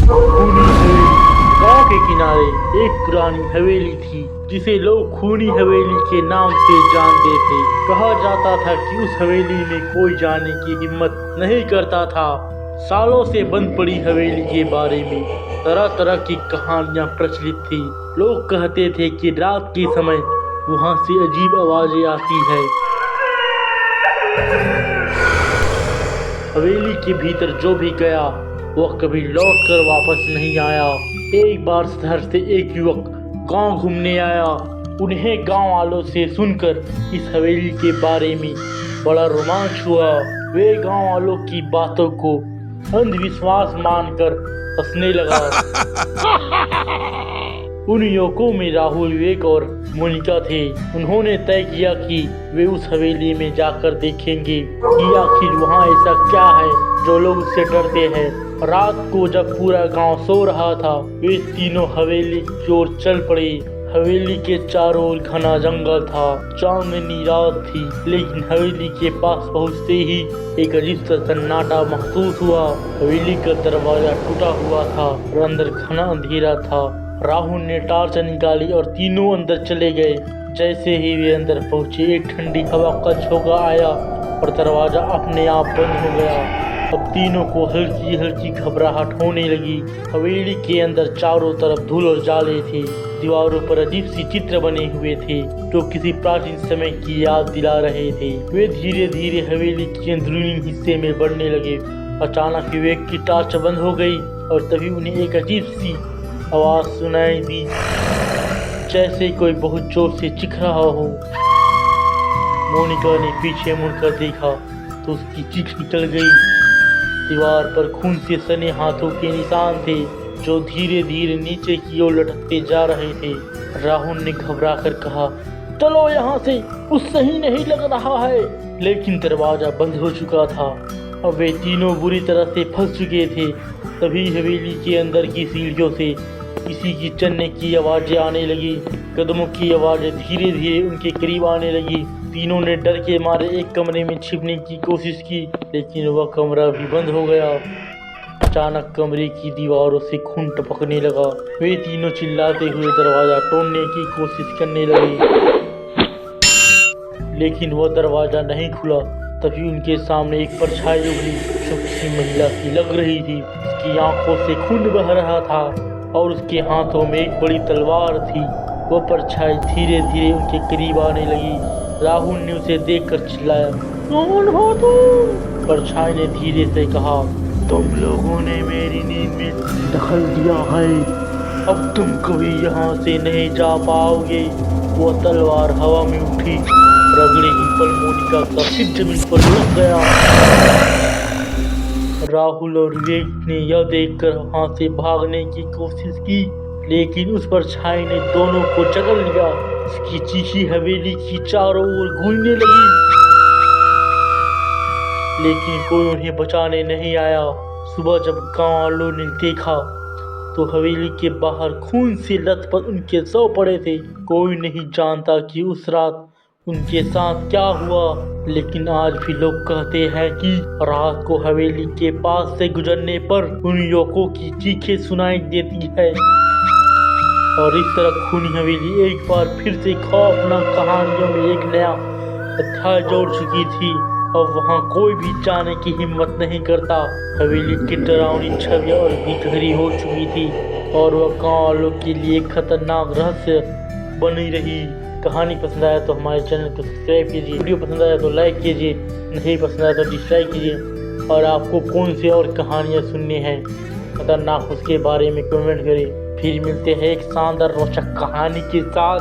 खूनी हवेली। गांव के किनारे एक पुरानी हवेली थी जिसे लोग खूनी हवेली के नाम से जानते थे। कहा जाता था कि उस हवेली में कोई जाने की हिम्मत नहीं करता था। सालों से बंद पड़ी हवेली के बारे में तरह तरह की कहानियां प्रचलित थी। लोग कहते थे कि रात के समय वहां से अजीब आवाजें आती है। हवेली के भीतर जो भी गया वह कभी लौट कर वापस नहीं आया। एक बार शहर से एक युवक गांव घूमने आया। उन्हें गांव वालों से सुनकर इस हवेली के बारे में बड़ा रोमांच हुआ। वे गांव वालों की बातों को अंधविश्वास मानकर हंसने लगा। उन युवकों में राहुल, विवेक और मोनिका थे। उन्होंने तय किया कि वे उस हवेली में जाकर देखेंगे कि आखिर वहाँ ऐसा क्या है जो लोग उससे डरते हैं। रात को जब पूरा गांव सो रहा था, वे तीनों हवेली की ओर चल पड़े। हवेली के चारों ओर घना जंगल था। चांदनी रात थी, लेकिन हवेली के पास पहुंचते ही एक अजीब सा सन्नाटा महसूस हुआ। हवेली का दरवाजा टूटा हुआ था और अंदर घना अंधेरा था। राहुल ने टॉर्च निकाली और तीनों अंदर चले गए। जैसे ही वे अंदर पहुंचे, एक ठंडी हवा का झोंका आया और दरवाजा अपने आप बंद हो गया। अब तीनों को हल्की हल्की घबराहट होने लगी। हवेली के अंदर चारों तरफ धूल और जाले थे। दीवारों पर अजीब सी चित्र बने हुए थे जो किसी प्राचीन समय की याद दिला रहे थे। वे धीरे धीरे हवेली के अंदरूनी हिस्से में बढ़ने लगे। अचानक विवेक की टॉर्च बंद हो गई और तभी उन्हें एक अजीब सी आवाज सुनाई दी, जैसे कोई बहुत जोर से चीख रहा हो। मोनिका ने पीछे मुड़कर देखा तो उसकी चीख निकल गई। दीवार पर खून से सने हाथों के निशान थे जो धीरे धीरे नीचे की ओर लटकते जा रहे थे। राहुल ने घबरा कर कहा, चलो यहाँ से, कुछ सही नहीं लग रहा है। लेकिन दरवाजा बंद हो चुका था। अब वे तीनों बुरी तरह से फंस चुके थे। तभी हवेली के अंदर की सीढ़ियों से किसी की चलने की आवाजें आने लगी। कदमों की आवाजें धीरे धीरे उनके करीब आने लगी। तीनों ने डर के मारे एक कमरे में छिपने की कोशिश की, लेकिन वह कमरा भी बंद हो गया। अचानक कमरे की दीवारों से खून टपकने लगा। वे तीनों चिल्लाते हुए दरवाजा तोड़ने की कोशिश करने लगे, लेकिन वह दरवाजा नहीं खुला। तभी उनके सामने एक परछाई उभरी जो किसी महिला की लग रही थी। उसकी आंखों से खून बह रहा था और उसके हाथों में एक बड़ी तलवार थी। वह परछाई धीरे धीरे उनके करीब आने लगी। राहुल ने उसे देखकर चिल्लाया, कौन हो तुम? परछाई ने धीरे से कहा, तुम लोगों ने मेरी नींद में दखल दिया है, अब तुम कभी यहाँ से नहीं जा पाओगे। वह तलवार हवा में उठी, रगड़े ही पल मोनिका का सिर जमीन पर लग गया। राहुल और विवेक ने यह देखकर वहां से भागने की कोशिश की, लेकिन उस परछाई ने दोनों को जकड़ लिया। उसकी चीखी हवेली की चारों ओर गूंजने लगी, लेकिन कोई उन्हें बचाने नहीं आया। सुबह जब गांव वालों ने देखा तो हवेली के बाहर खून से लथपथ उनके शव पड़े थे। कोई नहीं जानता कि उस रात उनके साथ क्या हुआ, लेकिन आज भी लोग कहते हैं कि रात को हवेली के पास से गुजरने पर उन युवकों की चीखें सुनाई देती है। और इस तरह खूनी हवेली एक बार फिर से खौफनाक कहानियों में एक नया अध्याय जोड़ चुकी थी। अब वहाँ कोई भी जाने की हिम्मत नहीं करता। हवेली की डरावनी छवि और भी गहरी हो चुकी थी और वह गाँव वालों के लिए खतरनाक रहस्य बनी रही। कहानी पसंद आया तो हमारे चैनल को सब्सक्राइब कीजिए। वीडियो पसंद आया तो लाइक कीजिए, नहीं पसंद आया तो डिसलाइक कीजिए। और आपको कौन सी और कहानियाँ सुननी है खतरनाक, उसके बारे में कमेंट करें। फिर मिलते हैं एक शानदार रोचक कहानी के साथ।